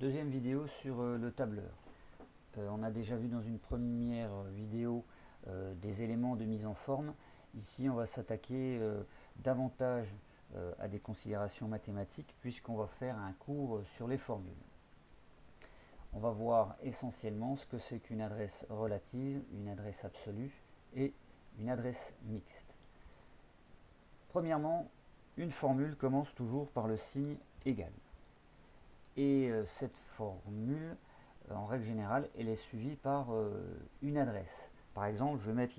Deuxième vidéo sur le tableur. On a déjà vu dans une première vidéo des éléments de mise en forme. Ici, on va s'attaquer davantage à des considérations mathématiques puisqu'on va faire un cours sur les formules. On va voir essentiellement ce que c'est qu'une adresse relative, une adresse absolue et une adresse mixte. Premièrement, une formule commence toujours par le signe égal. Et cette formule, en règle générale, elle est suivie par une adresse. Par exemple, je vais mettre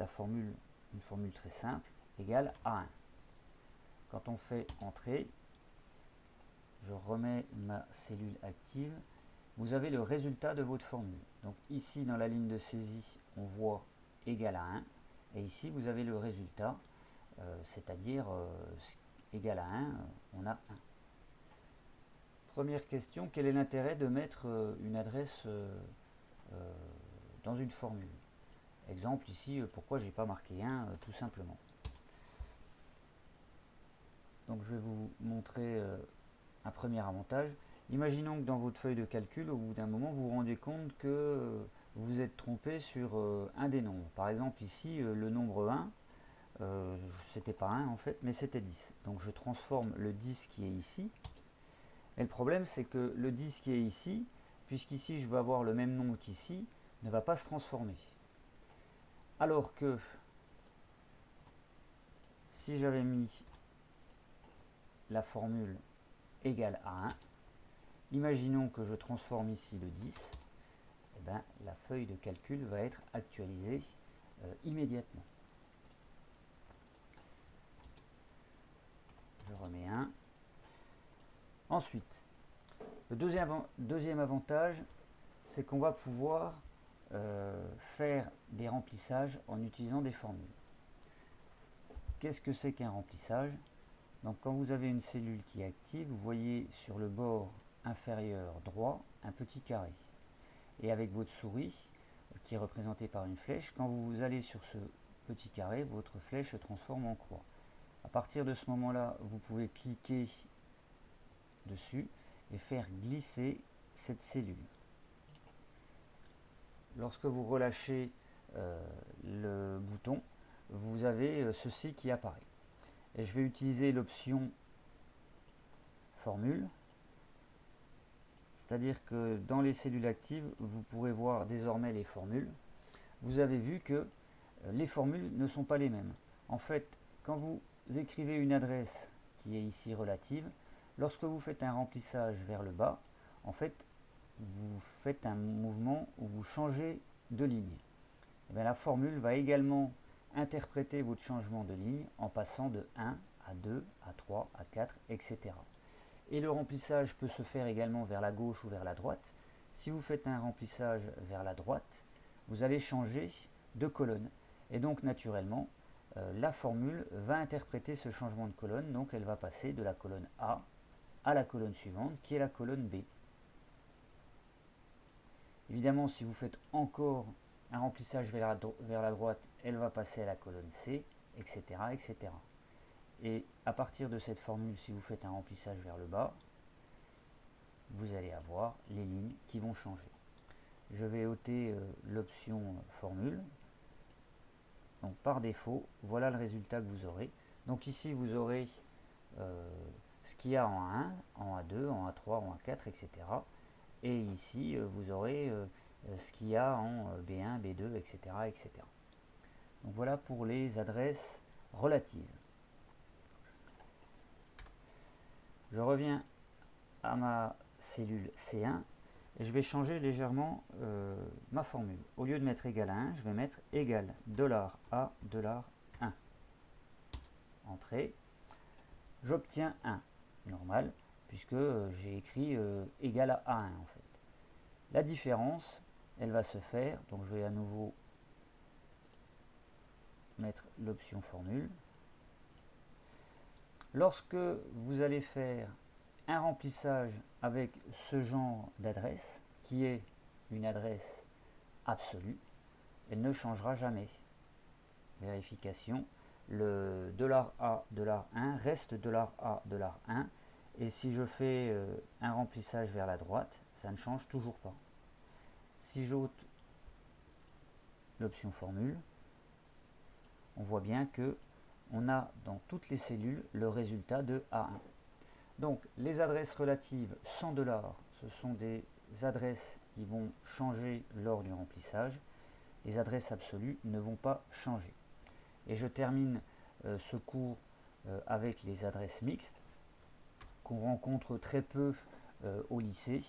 une formule très simple, égale à 1. Quand on fait entrer, je remets ma cellule active, vous avez le résultat de votre formule. Donc ici, dans la ligne de saisie, on voit égal à 1, et ici, vous avez le résultat, c'est-à-dire égal à 1, on a 1. Première question, quel est l'intérêt de mettre une adresse dans une formule? Exemple ici, pourquoi j'ai pas marqué 1, tout simplement. Donc je vais vous montrer un premier avantage. Imaginons que dans votre feuille de calcul, au bout d'un moment, vous vous rendez compte que vous êtes trompé sur un des nombres. Par exemple ici, le nombre 1, c'était pas 1 en fait, mais c'était 10. Donc je transforme le 10 qui est ici. Et le problème, c'est que le 10 qui est ici, puisqu'ici je vais avoir le même nombre qu'ici, ne va pas se transformer. Alors que si j'avais mis la formule égale à 1, imaginons que je transforme ici le 10, et bien, la feuille de calcul va être actualisée immédiatement. Je remets 1. Ensuite, le deuxième avantage, c'est qu'on va pouvoir faire des remplissages en utilisant des formules. Qu'est-ce que c'est qu'un remplissage? Donc quand vous avez une cellule qui est active, vous voyez sur le bord inférieur droit un petit carré. Et avec votre souris, qui est représentée par une flèche, quand vous allez sur ce petit carré, votre flèche se transforme en croix. À partir de ce moment-là, vous pouvez cliquer dessus et faire glisser cette cellule. Lorsque vous relâchez le bouton, vous avez ceci qui apparaît. Et je vais utiliser l'option formule, c'est-à-dire que dans les cellules actives, vous pourrez voir désormais les formules. Vous avez vu que les formules ne sont pas les mêmes. En fait, quand vous écrivez une adresse qui est ici relative, lorsque vous faites un remplissage vers le bas, en fait, vous faites un mouvement où vous changez de ligne. Et bien, la formule va également interpréter votre changement de ligne en passant de 1 à 2, à 3, à 4, etc. Et le remplissage peut se faire également vers la gauche ou vers la droite. Si vous faites un remplissage vers la droite, vous allez changer de colonne. Et donc naturellement, la formule va interpréter ce changement de colonne. Donc elle va passer de la colonne A à la colonne suivante, qui est la colonne B. Évidemment, si vous faites encore un remplissage vers la droite, elle va passer à la colonne C, etc., etc. Et à partir de cette formule, si vous faites un remplissage vers le bas, vous allez avoir les lignes qui vont changer. Je vais ôter l'option formule. Donc par défaut, voilà le résultat que vous aurez. Donc ici, vous aurez ce qu'il y a en A1, en A2, en A3, en A4, etc. Et ici, vous aurez ce qu'il y a en B1, B2, etc., etc. Donc voilà pour les adresses relatives. Je reviens à ma cellule C1 et je vais changer légèrement ma formule. Au lieu de mettre égal à 1, je vais mettre égal $A $1. Entrée. J'obtiens 1, normal, puisque j'ai écrit égal à 1 en fait. La différence, elle va se faire, donc je vais à nouveau mettre l'option formule. Lorsque vous allez faire un remplissage avec ce genre d'adresse, qui est une adresse absolue, elle ne changera jamais. Vérification, le $A $1 reste $A $1, et si je fais un remplissage vers la droite, ça ne change toujours pas. Si j'ôte l'option formule, on voit bien que on a dans toutes les cellules le résultat de A1. Donc les adresses relatives 100 $, ce sont des adresses qui vont changer lors du remplissage. Les adresses absolues ne vont pas changer. Et je termine ce cours avec les adresses mixtes qu'on rencontre très peu au lycée.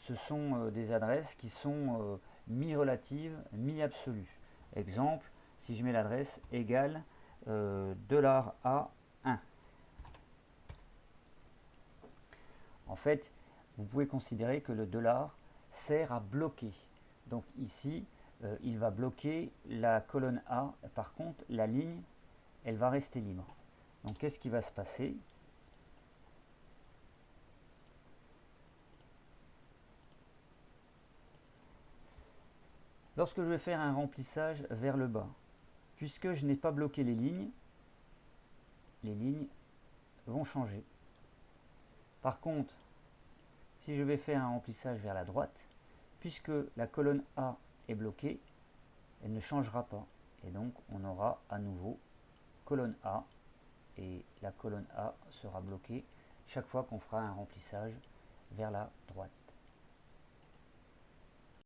Ce sont des adresses qui sont mi-relatives, mi-absolues. Exemple, si je mets l'adresse égale $A1. En fait, vous pouvez considérer que le dollar sert à bloquer. Donc ici, il va bloquer la colonne A. Par contre, la ligne, elle va rester libre. Donc qu'est-ce qui va se passer? Lorsque je vais faire un remplissage vers le bas, puisque je n'ai pas bloqué les lignes vont changer. Par contre, si je vais faire un remplissage vers la droite, puisque la colonne A est bloquée, elle ne changera pas. Et donc, on aura à nouveau colonne A, et la colonne A sera bloquée chaque fois qu'on fera un remplissage vers la droite.